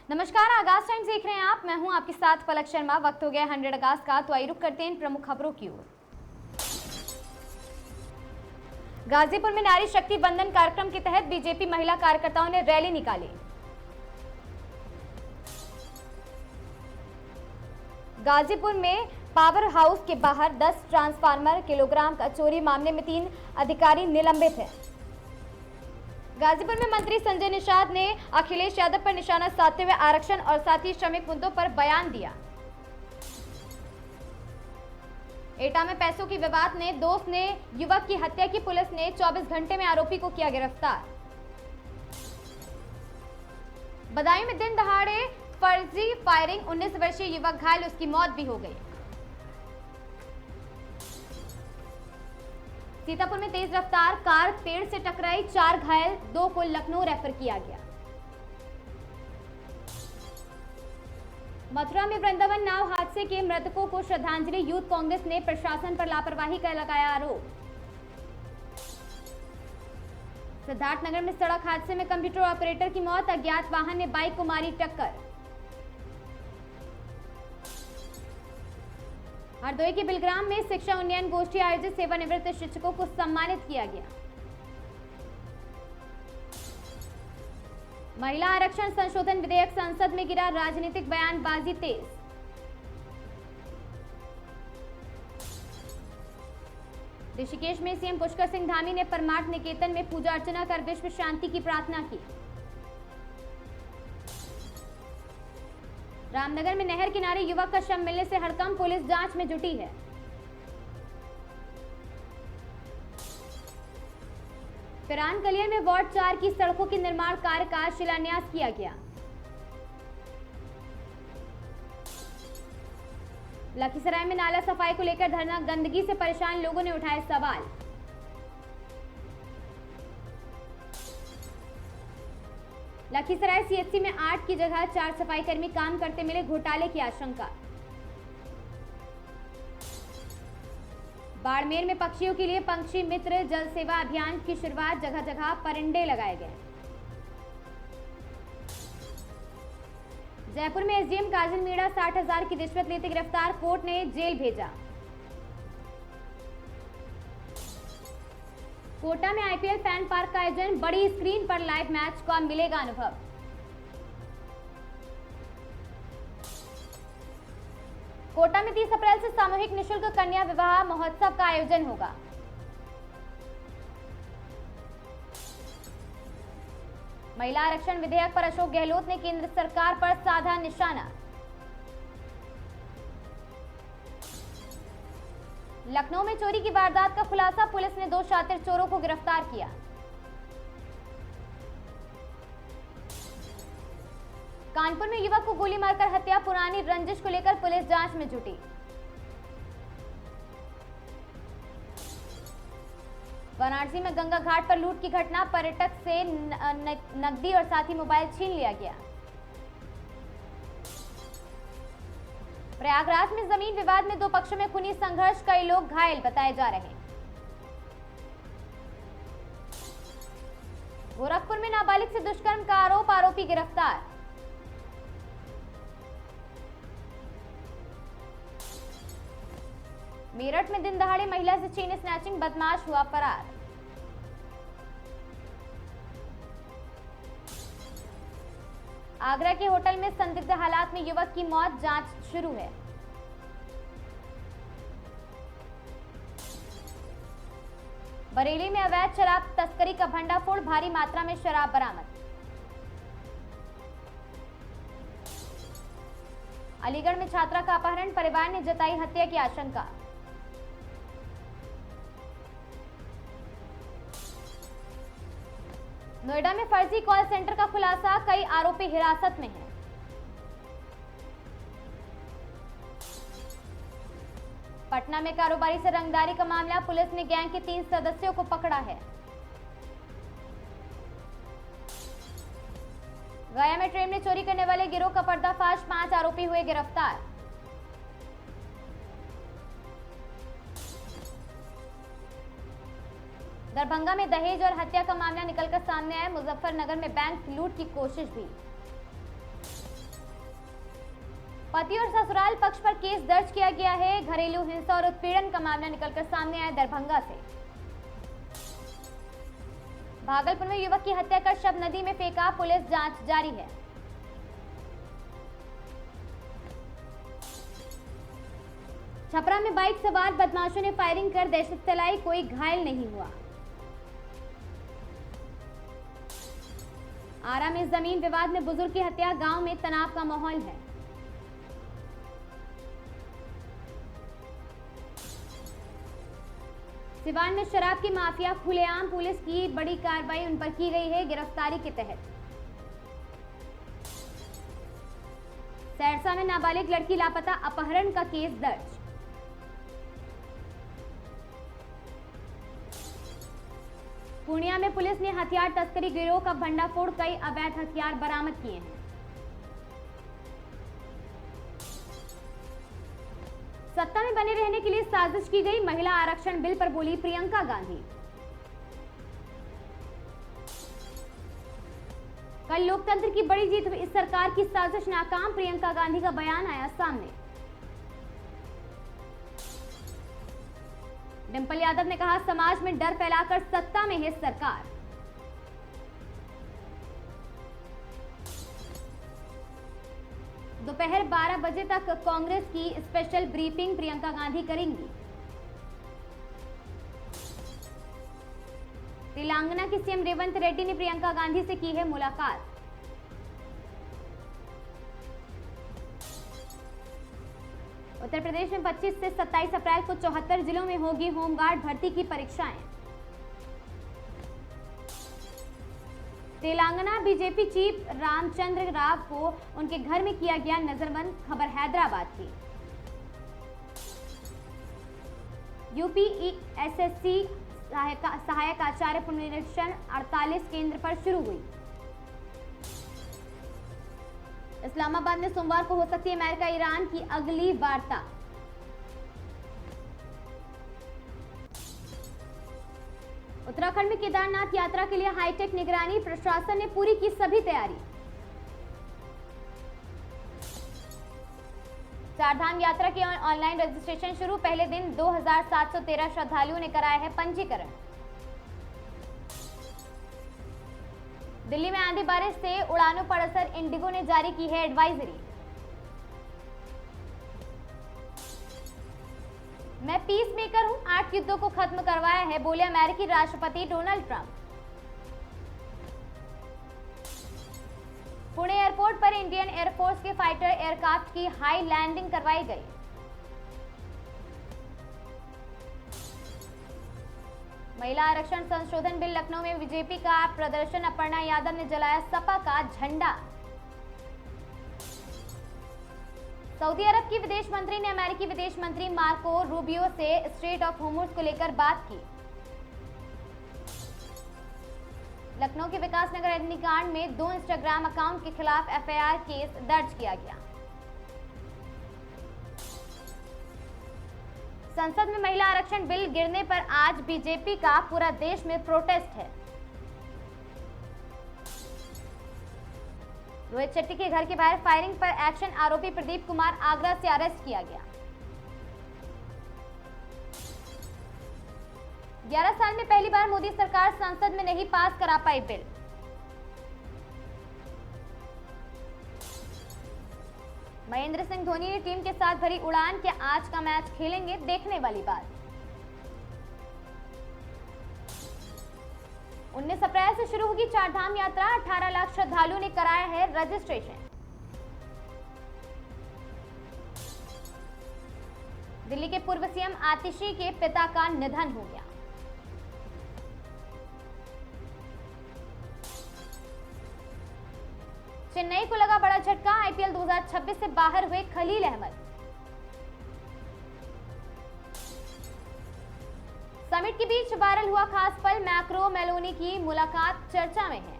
नमस्कार, आगाज टाइम्स देख रहे हैं आप। मैं हूं आपके साथ पलक शर्मा। वक्त हो गया 100 अगस्त का, तो आइए रुक करते हैं इन प्रमुख खबरों की ओर। गाजीपुर में नारी शक्ति बंधन कार्यक्रम के तहत बीजेपी महिला कार्यकर्ताओं ने रैली निकाली। गाजीपुर में पावर हाउस के बाहर 10 ट्रांसफार्मर किलोग्राम का चोरी मामले में 3 अधिकारी निलंबित हैं। गाजीपुर में मंत्री संजय निषाद ने अखिलेश यादव पर निशाना साधते हुए आरक्षण और साथ ही श्रमिक मुद्दों पर बयान दिया। एटा में पैसों की विवाद ने दोस्त ने युवक की हत्या की। पुलिस ने 24 घंटे में आरोपी को किया गिरफ्तार। बदायूं में दिन दहाड़े फर्जी फायरिंग, 19 वर्षीय युवक घायल, उसकी मौत भी हो गई। सीतापुर में तेज रफ्तार कार पेड़ से टकराई, 4 घायल, 2 को लखनऊ रेफर किया गया। मथुरा में वृंदावन नाव हादसे के मृतकों को श्रद्धांजलि, यूथ कांग्रेस ने प्रशासन पर लापरवाही का लगाया आरोप। सिद्धार्थनगर में सड़क हादसे में कंप्यूटर ऑपरेटर की मौत, अज्ञात वाहन ने बाइक को मारी टक्कर। हरदोई के बिलग्राम में शिक्षा उन्नयन गोष्ठी आयोजित, सेवानिवृत्त शिक्षकों को सम्मानित किया गया। महिला आरक्षण संशोधन विधेयक संसद में गिरा, राजनीतिक बयानबाजी तेज। ऋषिकेश में सीएम पुष्कर सिंह धामी ने परमार्थ निकेतन में पूजा अर्चना कर विश्व शांति की प्रार्थना की। रामनगर में नहर किनारे युवक का शव मिलने से हड़कंप, पुलिस जांच में जुटी है। पिरान कलियर में वार्ड 4 की सड़कों के निर्माण कार्य का शिलान्यास किया गया। लखीसराय में नाला सफाई को लेकर धरना, गंदगी से परेशान लोगों ने उठाए सवाल। लखीसराय सीएचसी में 8 की जगह 4 सफाई कर्मी काम करते मिले, घोटाले की आशंका। बाड़मेर में पक्षियों के लिए पक्षी मित्र जल सेवा अभियान की शुरुआत, जगह जगह परिंदे लगाए गए। जयपुर में एसडीएम काजल मीणा 60,000 की रिश्वत लेते गिरफ्तार, कोर्ट ने जेल भेजा। कोटा में आईपीएल फैन पार्क का आयोजन, बड़ी स्क्रीन पर लाइव मैच का मिलेगा अनुभव। कोटा में 30 अप्रैल से सामूहिक निशुल्क कन्या विवाह महोत्सव का आयोजन होगा। महिला आरक्षण विधेयक पर अशोक गहलोत ने केंद्र सरकार पर साधा निशाना। लखनऊ में चोरी की वारदात का खुलासा, पुलिस ने 2 शातिर चोरों को गिरफ्तार किया। कानपुर में युवक को गोली मारकर हत्या, पुरानी रंजिश को लेकर पुलिस जांच में जुटी। वाराणसी में गंगा घाट पर लूट की घटना, पर्यटक से नकदी और साथ ही मोबाइल छीन लिया गया। प्रयागराज में जमीन विवाद में 2 पक्षों में खूनी संघर्ष, कई लोग घायल बताए जा रहे हैं। गोरखपुर में नाबालिग से दुष्कर्म का आरोप, आरोपी गिरफ्तार। मेरठ में दिन दहाड़े महिला से चेन स्नैचिंग, बदमाश हुआ फरार। आगरा के होटल में संदिग्ध हालात में युवक की मौत, जांच शुरू है। बरेली में अवैध शराब तस्करी का भंडाफोड़, भारी मात्रा में शराब बरामद। अलीगढ़ में छात्रा का अपहरण, परिवार ने जताई हत्या की आशंका। नोएडा में फर्जी कॉल सेंटर का खुलासा, कई आरोपी हिरासत में हैं। पटना में कारोबारी से रंगदारी का मामला, पुलिस ने गैंग के 3 सदस्यों को पकड़ा है। गया में ट्रेन में चोरी करने वाले गिरोह का पर्दाफाश, 5 आरोपी हुए गिरफ्तार। दरभंगा में दहेज और हत्या का मामला निकलकर सामने आया, मुजफ्फरनगर में बैंक लूट की कोशिश भी। पति और ससुराल पक्ष पर केस दर्ज किया गया है। घरेलू हिंसा और उत्पीड़न का मामला निकलकर सामने आया दरभंगा से। भागलपुर में युवक की हत्या कर शव नदी में फेंका, पुलिस जांच जारी है। छपरा में बाइक सवार बदमाशों ने फायरिंग कर दहशत फैलाई, कोई घायल नहीं हुआ। आरा में जमीन विवाद में बुजुर्ग की हत्या, गांव में तनाव का माहौल है। सिवान में शराब की माफिया खुलेआम, पुलिस की बड़ी कार्रवाई उन पर की गई है गिरफ्तारी के तहत। सहरसा में नाबालिग लड़की लापता, अपहरण का केस दर्ज। पूर्णिया में पुलिस ने हथियार तस्करी गिरोह का भंडाफोड़, कई अवैध हथियार बरामद किए हैं। सत्ता में बने रहने के लिए साजिश की गई, महिला आरक्षण बिल पर बोली प्रियंका गांधी। कल लोकतंत्र की बड़ी जीत हुई, इस सरकार की साजिश नाकाम, प्रियंका गांधी का बयान आया सामने। डिंपल यादव ने कहा, समाज में डर फैलाकर सत्ता में है सरकार। दोपहर 12 बजे तक कांग्रेस की स्पेशल ब्रीफिंग प्रियंका गांधी करेंगी। तेलंगाना के सीएम रेवंत रेड्डी ने प्रियंका गांधी से की है मुलाकात। उत्तर प्रदेश में 25 से 27 अप्रैल को 74 जिलों में होगी होमगार्ड भर्ती की परीक्षाएं। तेलंगाना बीजेपी चीफ रामचंद्र राव को उनके घर में किया गया नजरबंद, खबर हैदराबाद की। यूपीएसएससी सहायक आचार्य पुनरीक्षण 48 केंद्र पर शुरू हुई। इस्लामाबाद में सोमवार को हो सकती है अमेरिका ईरान की अगली वार्ता। उत्तराखंड में केदारनाथ यात्रा के लिए हाईटेक निगरानी, प्रशासन ने पूरी की सभी तैयारी। चारधाम यात्रा की ऑनलाइन रजिस्ट्रेशन शुरू, पहले दिन 2713 श्रद्धालुओं ने कराया है पंजीकरण। दिल्ली में आंधी बारिश से उड़ानों पर असर, इंडिगो ने जारी की है एडवाइजरी। मैं पीस मेकर हूं, 8 युद्धों को खत्म करवाया है, बोले अमेरिकी राष्ट्रपति डोनाल्ड ट्रंप। पुणे एयरपोर्ट पर इंडियन एयरफोर्स के फाइटर एयरक्राफ्ट की हाई लैंडिंग करवाई गई। महिला आरक्षण संशोधन बिल, लखनऊ में बीजेपी का प्रदर्शन, अपर्णा यादव ने जलाया सपा का झंडा। सऊदी अरब की विदेश मंत्री ने अमेरिकी विदेश मंत्री मार्को रूबियो से स्ट्रेट ऑफ होर्मुज को लेकर बात की। लखनऊ के विकास नगर अग्निकांड में 2 इंस्टाग्राम अकाउंट के खिलाफ एफआईआर केस दर्ज किया गया। संसद में महिला आरक्षण बिल गिरने पर आज बीजेपी का पूरा देश में प्रोटेस्ट है। रोहित शेट्टी के घर के बाहर फायरिंग पर एक्शन, आरोपी प्रदीप कुमार आगरा से अरेस्ट किया गया। 11 साल में पहली बार मोदी सरकार संसद में नहीं पास करा पाई बिल। महेंद्र सिंह धोनी ने टीम के साथ भरी उड़ान, क्या आज का मैच खेलेंगे, देखने वाली बात। 19 अप्रैल से शुरू होगी चारधाम यात्रा, 18 लाख श्रद्धालुओं ने कराया है रजिस्ट्रेशन। दिल्ली के पूर्व सीएम आतिशी के पिता का निधन हो गया। चेन्नई को लगा बड़ा झटका, आईपीएल 2026 से बाहर हुए खलील अहमद। समिट के बीच वायरल हुआ खास पल, मैक्रो मेलोनी की मुलाकात चर्चा में है।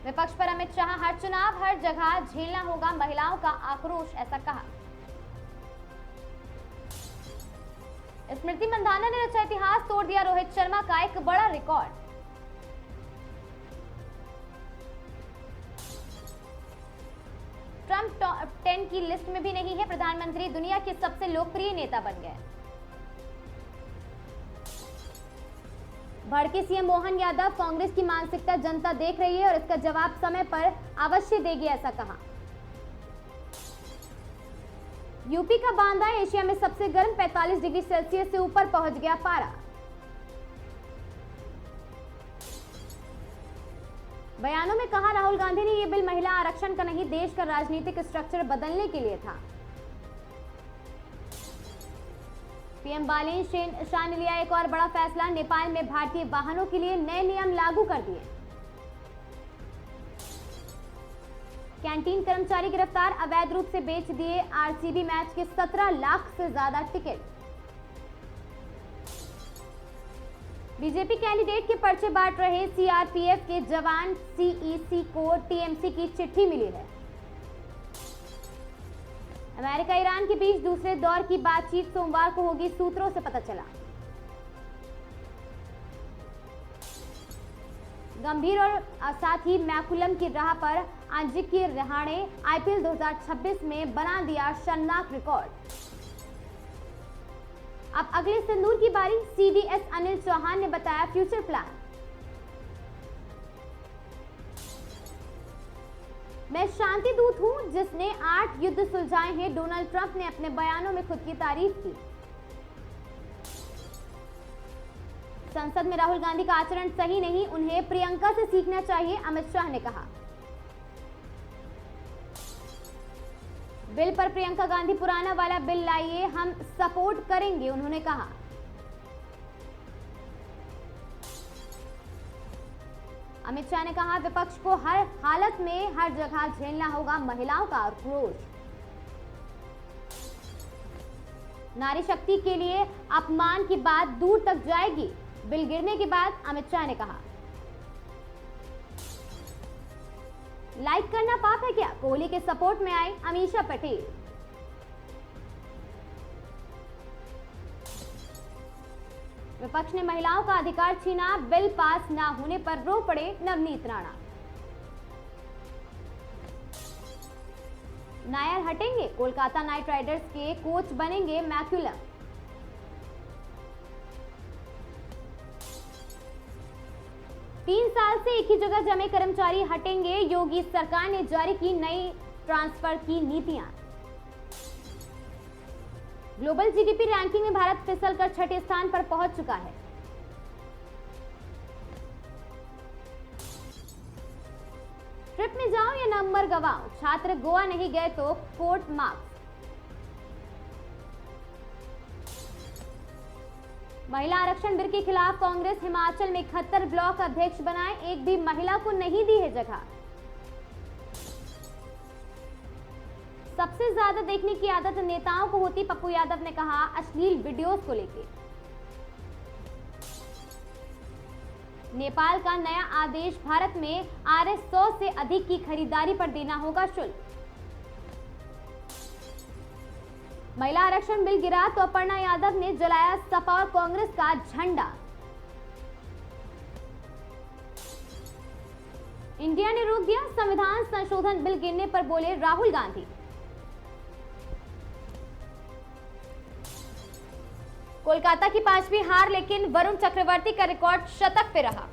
विपक्ष पर अमित शाह, हर चुनाव हर जगह झेलना होगा महिलाओं का आक्रोश, ऐसा कहा। स्मृति मंधाना ने रचा इतिहास, तोड़ दिया रोहित शर्मा का एक बड़ा रिकॉर्ड। ट्रंप टॉप 10 की लिस्ट में भी नहीं है। प्रधानमंत्री दुनिया के सबसे लोकप्रिय नेता बन गए। भड़के सीएम मोहन यादव, कांग्रेस की मानसिकता जनता देख रही है और इसका जवाब समय पर अवश्य देगी, ऐसा कहा। यूपी का बांदा एशिया में सबसे गर्म 45 डिग्री सेल्सियस से ऊपर पहुंच गया पारा। बयानों में कहा राहुल गांधी ने यह बिल महिला आरक्षण का नहीं, देश का राजनीतिक स्ट्रक्चर बदलने के लिए था। पीएम बालेन शाह ने लिया एक और बड़ा फैसला, नेपाल में भारतीय वाहनों के लिए नए नियम लागू कर दिए। कैंटीन कर्मचारी गिरफ्तार, अवैध रूप से बेच दिए आरसीबी मैच के 17 लाख से ज्यादा टिकट। बीजेपी कैंडिडेट के पर्चे बांट रहे सीआरपीएफ के जवान सीईसी को टीएमसी की चिट्ठी मिली है। अमेरिका ईरान के बीच दूसरे दौर की बातचीत सोमवार को होगी, सूत्रों से पता चला। गंभीर और साथ ही मैकुलम की राह पर अजिंक्य रहाणे आईपीएल 2026 में बना दिया शर्मनाक रिकॉर्ड। अब अगले सिंदूर की बारी, सीडीएस अनिल चौहान ने बताया फ्यूचर प्लान। मैं शांति दूत हूं जिसने 8 युद्ध सुलझाए हैं, डोनाल्ड ट्रंप ने अपने बयानों में खुद की तारीफ की। संसद में राहुल गांधी का आचरण सही नहीं, उन्हें प्रियंका से सीखना चाहिए, अमित शाह ने कहा। बिल पर प्रियंका गांधी पुराना वाला बिल लाइए, हम सपोर्ट करेंगे, उन्होंने कहा। अमित शाह ने कहा विपक्ष को हर हालत में हर जगह झेलना होगा महिलाओं का आक्रोश। नारी शक्ति के लिए अपमान की बात दूर तक जाएगी, बिल गिरने के बाद अमित शाह ने कहा। लाइक करना पाप है क्या, कोहली के सपोर्ट में आई अमीषा पटेल। विपक्ष ने महिलाओं का अधिकार छीना, बिल पास ना होने पर रो पड़े नवनीत राणा। नायर हटेंगे, कोलकाता नाइट राइडर्स के कोच बनेंगे मैकुलम। तीन साल से एक ही जगह जमे कर्मचारी हटेंगे, योगी सरकार ने जारी की नई ट्रांसफर की नीतियां। ग्लोबल जीडीपी रैंकिंग में भारत फिसलकर 6ठे स्थान पर पहुंच चुका है। ट्रिप में जाओ या नंबर गवाओ, छात्र गोवा नहीं गए तो कोर्ट मार्क्स। महिला आरक्षण बिल के खिलाफ कांग्रेस हिमाचल में 71 ब्लॉक अध्यक्ष बनाए, एक भी महिला को नहीं दी है जगह। सबसे ज्यादा देखने की आदत नेताओं को होती, पप्पू यादव ने कहा अश्लील वीडियोस को लेकर। नेपाल का नया आदेश, भारत में RS 100 से अधिक की खरीदारी पर देना होगा शुल्क। महिला आरक्षण बिल गिरा तो अपर्णा यादव ने जलाया सपा और कांग्रेस का झंडा। इंडिया ने रोक दिया संविधान संशोधन बिल गिरने पर बोले राहुल गांधी। कोलकाता की 5वीं हार, लेकिन वरुण चक्रवर्ती का रिकॉर्ड शतक पे रहा।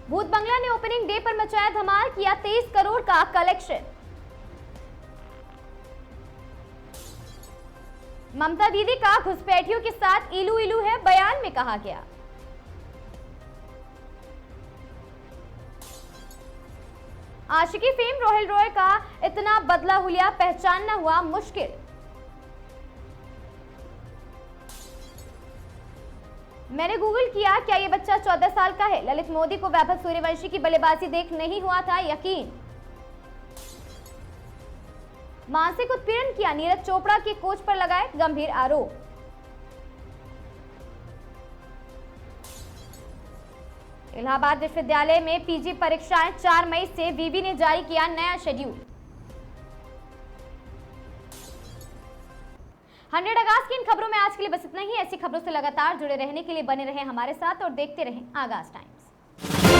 भूत बंगला ने ओपनिंग डे पर मचाया धमाल, किया 23 करोड़ का कलेक्शन। ममता दीदी का घुसपैठियों के साथ इलू इलू है, बयान में कहा गया। आशिकी फेम रोहिल रॉय का इतना बदला हुलिया पहचानना हुआ मुश्किल। मैंने गूगल किया, क्या ये बच्चा 14 साल का है? ललित मोदी को वैभव सूर्यवंशी की बल्लेबाजी देख नहीं हुआ था यकीन। मानसिक उत्पीड़न किया, नीरज चोपड़ा के कोच पर लगाए गंभीर आरोप। इलाहाबाद विश्वविद्यालय में पीजी परीक्षाएं 4 मई से, वीवी ने जारी किया नया शेड्यूल। 100 अगस्त की इन खबरों में आज के लिए बस इतना ही। ऐसी खबरों से लगातार जुड़े रहने के लिए बने रहें हमारे साथ और देखते रहें आगाज टाइम्स।